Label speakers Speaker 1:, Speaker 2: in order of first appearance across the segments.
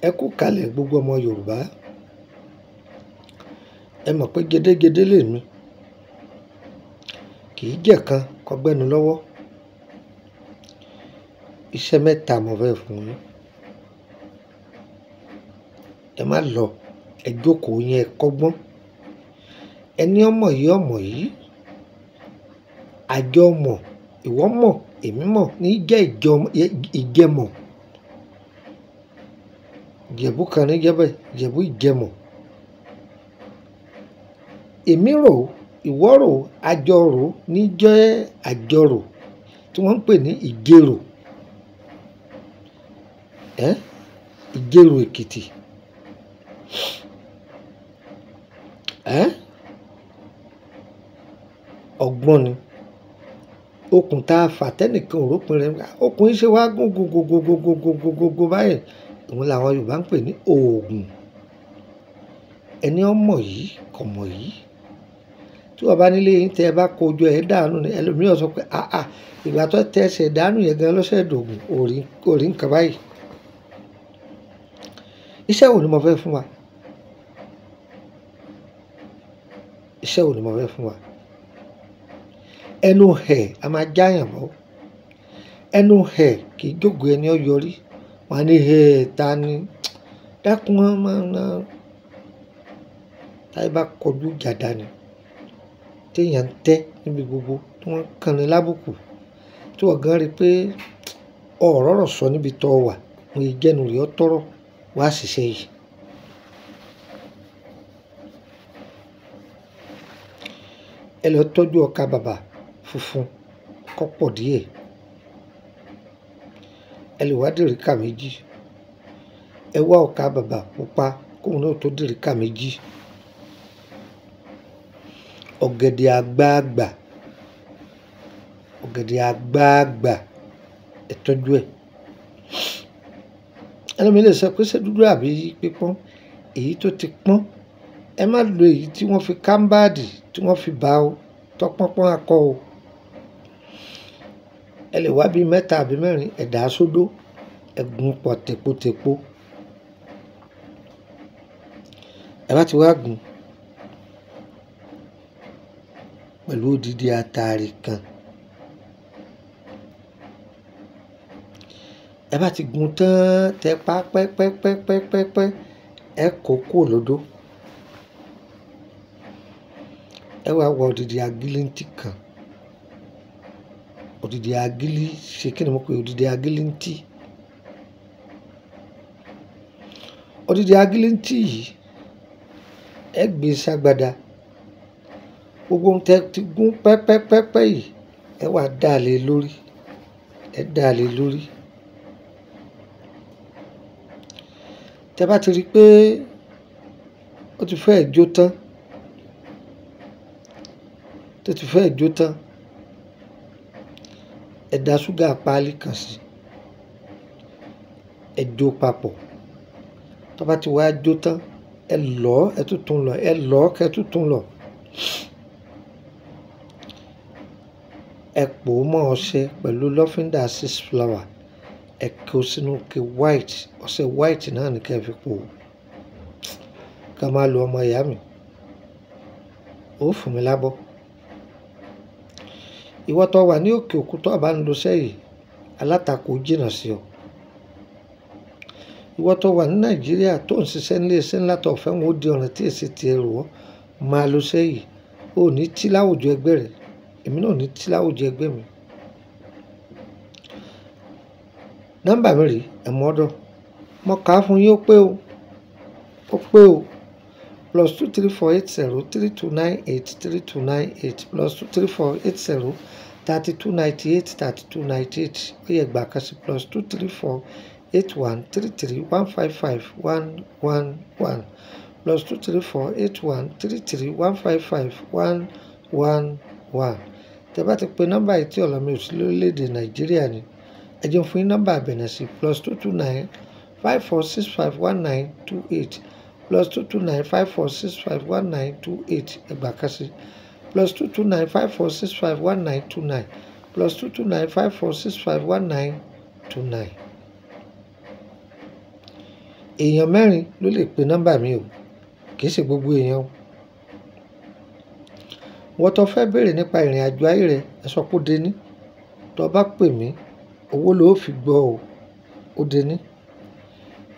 Speaker 1: Ẹ kú kalẹ̀ gbogbo ọmọ Yorùbá. Ẹ mọ̀ pé gédégédé lèmi, kì í jẹ́ kan kó gbẹ́nu lọ́wọ́. Iṣẹ́ mẹ́ta mo fẹ́ fún yín. Ẹ má lọ, ẹ jókòó yín, ẹ kọ́gbọ́n. Ẹni ọmọ yìí, àjọ mọ̀, ìwọ mọ̀, èmi mọ̀, ní jẹ́ ìjẹmọ̀. Ìjẹ̀bú kan ní jẹ́bẹ̀, Ìjẹ̀bú ìjẹmọ̀. Èmi rò, ìwọ rò, àjọrò ní jẹ́ àjọrò tí wọ́n ń pè ní ìjẹrò. Ìjẹrò Èkìtì. Ọgbọ́n ni. Okùn tá a fà tẹ́nìkan ò rópin rẹ̀. Okùn yìí ṣe wá gùn gogogogogogogogo báyìí. Òun làwọn Yorùbá ń pè ní òògùn. Ẹni ọmọ yìí kò mọ̀ yìí. Tí wọ́n bá nílé yín tẹ ẹ bá kojú ẹ̀ dànù ni ẹlòmíràn sọ pé ìgbà tó tẹ ẹsẹ̀ dànù yẹn gan lọ́sẹ̀ dògùn orí nǹkan báyìí. Iṣẹ́ wo ni mo fẹ́ fún wa? Iṣẹ́ wo ni mo fẹ́ fún wa? Ẹnu ẹ̀ a máa jáyàn bọ́. Ẹnu ẹ̀ kì í jókòó ẹni ó yọrí. Wọ́n á ní ta ni dákun wọn máa ń ná. Táyé bá kọjú jàdá ni. Téèyàn ń tẹ́ níbi gbogbo tí wọ́n kan ni lábùkù. Tí wọ́n gan rí pé ọ̀rọ̀ rọ̀ sọ níbi tó wà. Mo yẹ jẹ́nu rẹ̀ ọ́ tọ́rọ̀ wá ṣiṣẹ́ yìí. Ẹ lọ tọ́jú ọkà bàbà funfun kó pọ̀ díẹ̀. Ẹ lè wá dèríkà méjì. Ẹ wá ọkà bàbà pupa kóun náà tó dèríkà méjì. Ọ̀gẹ̀dẹ̀ àgbagbà. Ọ̀gẹ̀dẹ̀ àgbagbà. Ẹ tọ́jú ẹ̀. Ẹlòmíì lè sọ pé ṣé dúdú àbí pípọ́n? Èyí tó ti pọ́n. Ẹ má lo èyí tí wọ́n fi kámbàdì tí wọ́n fi bá o tọ́pọ́npọ́n akọ o. Ẹ lè wá bí mẹ́ta àbí mẹ́rin ẹ dà sódó. Ẹ gún pọ̀ tèpotèpo. Ẹ bá ti wá gún pẹ̀lú odidi àtàrí kan. Ẹ bá ti gún tán tẹ pa pẹ́pẹ́pẹ́pẹ́pẹ́ ẹ kó kúrò lódó. Ẹ wá wá odidi agílíntì kan. Odidi agílí ṣe kí ni mo pè odidi agílíntì? Odidi agílíntì yìí ẹ gbé ságbádá. Gbogbo ohun tẹ ti gún pẹ́pẹ́pẹ́pẹ́ yìí ẹ wá dà lé lórí. Ẹ dà lé lórí. Tẹ bá ti rí pé ó ti fẹ́ jó tán. Tó ti fẹ́ jó tán. Ẹ dà ṣúgà páálí kan sí. Ẹ jó papọ̀. Tó bá ti wá jó tán, ẹ lọ̀ ẹ tún lọ̀. Ẹ lọ̀ kẹ́ tún lọ̀. Ẹ pò mọ́ ọṣẹ pẹ̀lú lọ́fíndà 6 flower. Ẹ kó sínú ke white. Ọṣẹ white náà ni kẹ́ fi pò. Ká máa lo ọmọ ìyá mi. Ó fún mi lábọ́. Ìwọ tó wà ní òkè òkun tó bá ń lo sẹ́yìn, alátakò jìnnà sí ọ. Ìwọ tó wà ní Nàìjíríà tó ń ṣiṣẹ́ nílé iṣẹ́ ńlá tó fẹ́ wọn ó di ọ̀ràn tí èsì ti ẹrù ọ́ máa lo sẹ́yìn. O ò ní tí láwùjọ ẹgbẹ́ rẹ̀. Èmi náà ò ní tí láwùjọ ẹgbẹ́ mi. Nọ́mbà mi rèé, ẹ mọ̀ ọ́dọ̀. Mo kà á fún yín ó pé o. Ó pé o. +2348032983298 +2348032983298. Ó yẹ gbà kan sí +2348133155111 +2348133155111. Tẹ bá ti pe nọ́mbà yìí tí ọ̀lọ́ mi ò sí lórílẹ̀‐èdè Nàìjíríà ni. Ẹ jẹun fún yín nọ́mbà àbẹ̀nẹ̀ sí +22954651928 +22954651928. Ẹ gbà kan sí +22954651929 +22954651929. èèyàn 4 ló lè pe nọ́mbà mi o, kì í ṣe gbogbo èèyàn o. Wọ́n tó fẹ́ béèrè nípa ìrìn àjò ayé rẹ, ẹ sọ pé ó dé ní. Tó bá pè mí, owó ló fi gbọ́ o, ó dé ní.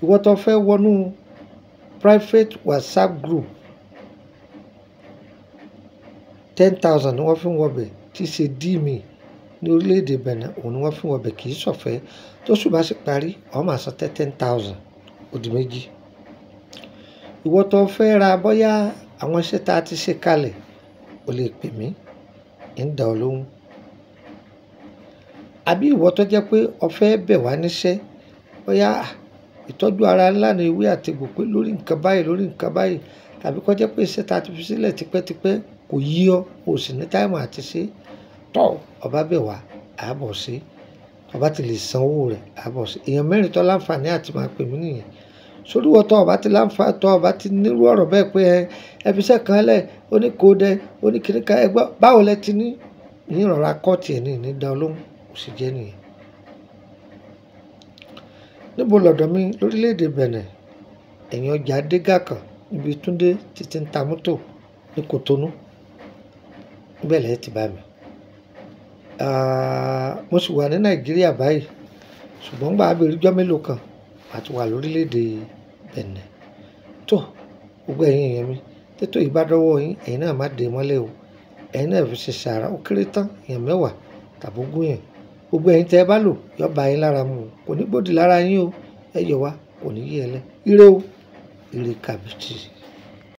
Speaker 1: Ìwọ tó fẹ́ wọnú private WhatsApp group 10,000 ni wọ́n fi ń wọbẹ̀, tí í ṣe díìmì ní orílẹ̀-èdè Benin, òun ni wọ́n fi ń wọbẹ̀, kì í ṣọ̀fẹ́. Tó ṣù bá sì parí, ó máa san 10,000, ó di méjì. Ìwọ tó fẹ́ ra bóyá àwọn iṣẹ́ tá a ti ṣe kalẹ̀, o lè pè mí, ń dá ọ lóhùn. Àbí ìwọ tó jẹ́ pé o fẹ́ bẹ̀ wá níṣẹ́, bóyá ìtọ́jú ara ńlá ní ewé àti egbò pé lórí nǹkan báyìí, lórí nǹkan báyìí, tàbí kó jẹ́ pé iṣẹ́ tá a ti fi sílẹ̀ tipẹ́tipẹ́ kò yí ọ, o sì ní táìmù àti ṣe, tọ́ ọ bá bẹ̀ wá, a bọ̀ ṣe. Ọ bá ti lè san owó rẹ̀, a bọ̀ ṣe. Èèyàn 4 tó láǹfààní àti máa pè mí nìyẹn. Sórí ìwọ tó o bá ti láǹfààní, tó o bá ti nírú ọ̀rọ̀ bẹ́ẹ̀ pé ẹ fi iṣẹ́ kan lẹ̀, ó ní kó dẹ, ó ní kíní kan, ẹ gbọ́, báwo lẹ ti ní? Ní ìrọ̀ra kọ́ọ̀tì ẹ̀ ní dá ọ lóhùn, ó sì jẹ́ nìyẹn. Níbo lọ̀dọ̀ mi lórílẹ̀-èdè Benin? Ẹ̀yìn ọjà Adégàkàn níbi Túndé títí ń ta mọ́tò ní Kòtónú. Níbẹ̀ lẹ̀ ti bá mi. Mo sì wà ní Nàìjíríà báyìí, ṣùgbọ́n gbà á bèrè ọjọ́ mélòó kan àti wà lórílẹ̀-èdè Benin. Tó gbogbo ẹ̀yin èèyàn mi, tètò yìí bá dọ́wọ́ yín, ẹ̀yin náà má dé mọ́lẹ̀ o. Ẹ̀yin náà fi ṣe sàárà, ó kéré tán èèyàn 10 tàbí 20 èèyàn. Gbogbo ẹ̀yin tẹ́ ẹ bá lò yóò bá yín lára mu, kò ní gbòdì lára yín o. Ẹ yọ̀ wá, kò ní yí ẹ lẹ́. Ire o, ire kàbìtì.